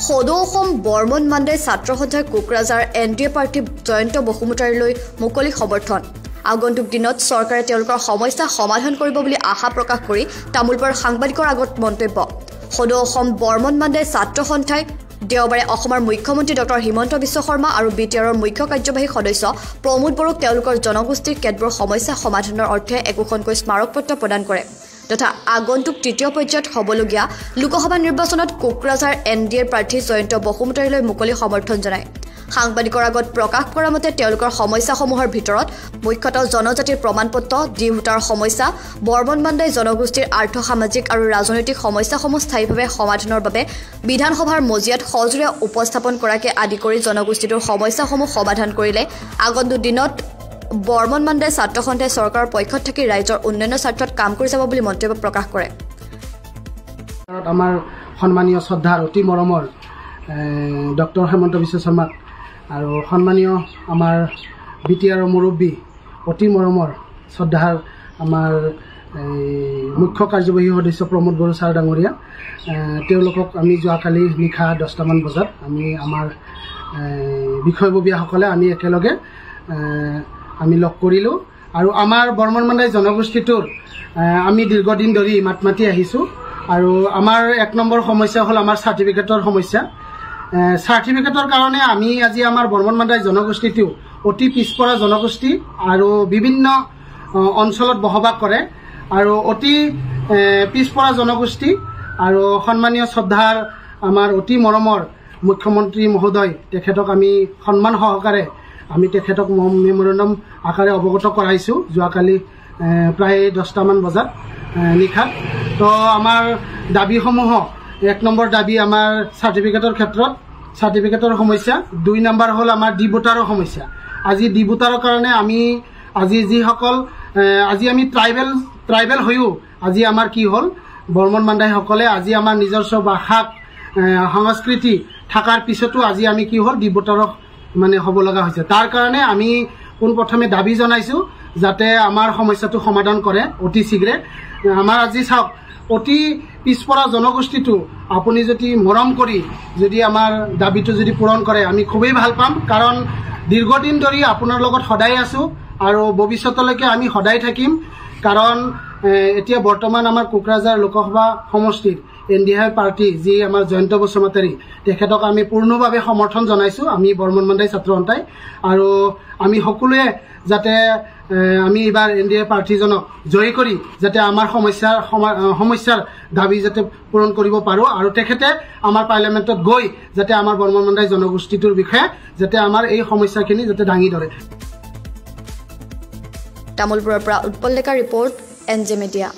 সদৌ অসম বৰ্মন মাণ্ডাই ছাত্ৰ সন্থাই কোকৰাঝাৰ এনডিএ প্ৰাৰ্থী জয়ন্ত বসুমতাৰীলৈ মুকলি সমৰ্থন আগন্তুক দিনত চৰকাৰে তেওঁলোকৰ সমস্যা সমাধান কৰিব বুলি আশা প্ৰকাশ কৰি তামুলপুৰৰ সাংবাদিকৰ আগত মন্তব্য সদৌ অসম বৰ্মন মাণ্ডাই ছাত্ৰ সন্থাই দেওবাৰে অসমৰ মুখ্যমন্ত্ৰী ডক্টৰ হিমন্ত বিশ্ব শৰ্মা আৰু বিটিআৰৰ মুখ্য কাৰ্যবাহী সদস্য প্ৰমোদ বড়োক তেওঁলোকৰ জনগোষ্ঠীৰ কেতবোৰ সমস্যা সমাধানৰ অৰ্থে একোখনকৈ স্মাৰকপত্ৰ প্ৰদান কৰে তথা আগন্তুক তৃতীয় পৰ্যায়ত হ'বলগীয়া লোকসভা নিৰ্বাচনত কোকৰাঝাৰ এনডিএৰ প্ৰাৰ্থী জয়ন্ত বসুমতাৰীলৈ মুকলি সমৰ্থন জনায় সাংবাদিকৰ আগত প্ৰকাশ কৰা মতে তেওঁলোকৰ সমস্যাসমূহৰ ভিতৰত মুখ্যতঃ জনজাতিৰ প্ৰমাণপত্ৰ ডি ভোটাৰ সমস্যা বৰ্মন মাণ্ডাই জনগোষ্ঠীৰ আৰ্থ সামাজিক আৰু ৰাজনৈতিক সমস্যাসমূহ স্থায়ীভাৱে সমাধানৰ বাবে বিধানসভাৰ মজিয়াত সজোৰে উপস্থাপন কৰাকে আদি কৰি জনগোষ্ঠীটোৰ সমস্যাসমূহ সমাধান কৰিলে আগন্তুক দিনত বৰ্মন মাণ্ডাই ছাত্ৰ সন্থাই চৰকাৰৰ পক্ষত থাকি ৰাজ্যৰ উন্নয়নৰ স্বাৰ্থত কাম কৰি যাব বুলি মন্তব্য প্ৰকাশ কৰে আমাৰ সন্মানীয় শ্ৰদ্ধাৰ অতি মৰমৰ ডক্টৰ হিমন্ত বিশ্ব শৰ্মা আৰু সন্মানীয় আমাৰ বিটিআৰৰ মুৰব্বী অতি মৰমৰ শ্ৰদ্ধাৰ আমাৰ মুখ্য কাৰ্যবাহী সদস্য প্ৰমোদ বড়ো ছাৰ ডাঙৰীয়া তেওঁলোকক আমি যোৱাকালি নিশা 10টামান বজাত আমি আমাৰ বিষয়ববীয়াসকলে আমি একেলগে আমি লগ কৰিলোঁ আৰু আমাৰ বৰ্মন মাণ্ডাই জনগোষ্ঠীটোৰ আমি দীৰ্ঘদিন ধৰি মাত মাতি আহিছোঁ আৰু আমাৰ 1 নম্বৰ সমস্যা হ'ল আমাৰ চাৰ্টিফিকেটৰ সমস্যা চাৰ্টিফিকেটৰ কাৰণে আমি আজি আমাৰ বৰ্মন মাণ্ডাই জনগোষ্ঠীটো অতি পিছপৰা জনগোষ্ঠী আৰু বিভিন্ন অঞ্চলত বসবাস কৰে আৰু অতি পিছপৰা জনগোষ্ঠী আৰু সন্মানীয় শ্ৰদ্ধাৰ আমাৰ অতি মৰমৰ মুখ্যমন্ত্ৰী মহোদয় তেখেতক আমি সন্মান সহকাৰে আমি তেখেতক মেমৰেণ্ডাম আকাৰে অৱগত কৰাইছোঁ যোৱাকালি প্ৰায় 10টামান বজাত নিশা তো আমাৰ দাবীসমূহ 1 নম্বৰ দাবী আমাৰ চাৰ্টিফিকেটৰ ক্ষেত্ৰত চাৰ্টিফিকেটৰ সমস্যা 2 নম্বৰ হ'ল আমাৰ ডি ভোটাৰৰ সমস্যা আজি ডি ভোটাৰৰ কাৰণে আমি আজি যিসকল আজি আমি ট্ৰাইবেল হৈও আজি আমাৰ কি হ'ল বৰ্মন মাণ্ডাইসকলে আজি আমাৰ নিজস্ব ভাষা সংস্কৃতি থকাৰ পিছতো আজি আমি কি হ'ল ডি ভোটাৰৰ মানে হ'ব লগা হৈছে তাৰ কাৰণে আমি পোনপ্ৰথমে দাবী জনাইছোঁ যাতে আমাৰ সমস্যাটো সমাধান কৰে অতি শীঘ্ৰে আমাৰ আজি চাওক অতি পিছপৰা জনগোষ্ঠীটো আপুনি যদি মৰম কৰি যদি আমাৰ দাবীটো যদি পূৰণ কৰে আমি খুবেই ভাল পাম কাৰণ দীৰ্ঘদিন ধৰি আপোনাৰ লগত সদায় আছোঁ আৰু ভৱিষ্যতলৈকে আমি সদায় থাকিম কাৰণ এতিয়া বৰ্তমান আমাৰ কোকৰাঝাৰ লোকসভা সমষ্টিৰ এনডিএ পাৰ্টি যি আমাৰ জয়ন্ত বসুমতাৰী তেখেতক আমি পূৰ্ণভাৱে সমৰ্থন জনাইছোঁ আমি বৰ্মন মাণ্ডাই ছাত্ৰ সন্থাই আৰু আমি সকলোৱে যাতে আমি এবাৰ এনডিএ প্ৰাৰ্থীজনক জয় কৰি যাতে আমাৰ সমস্যাৰ দাবী যাতে পূৰণ কৰিব পাৰোঁ আৰু তেখেতে আমাৰ পাৰ্লিয়ামেণ্টত গৈ যাতে আমাৰ বৰ্মন মাণ্ডাই জনগোষ্ঠীটোৰ বিষয়ে যাতে আমাৰ এই সমস্যাখিনি যাতে দাঙি ধৰে তামুলপুৰৰ পৰা উৎপল ডেকাৰ ৰিপৰ্ট এনজে মিডিয়া।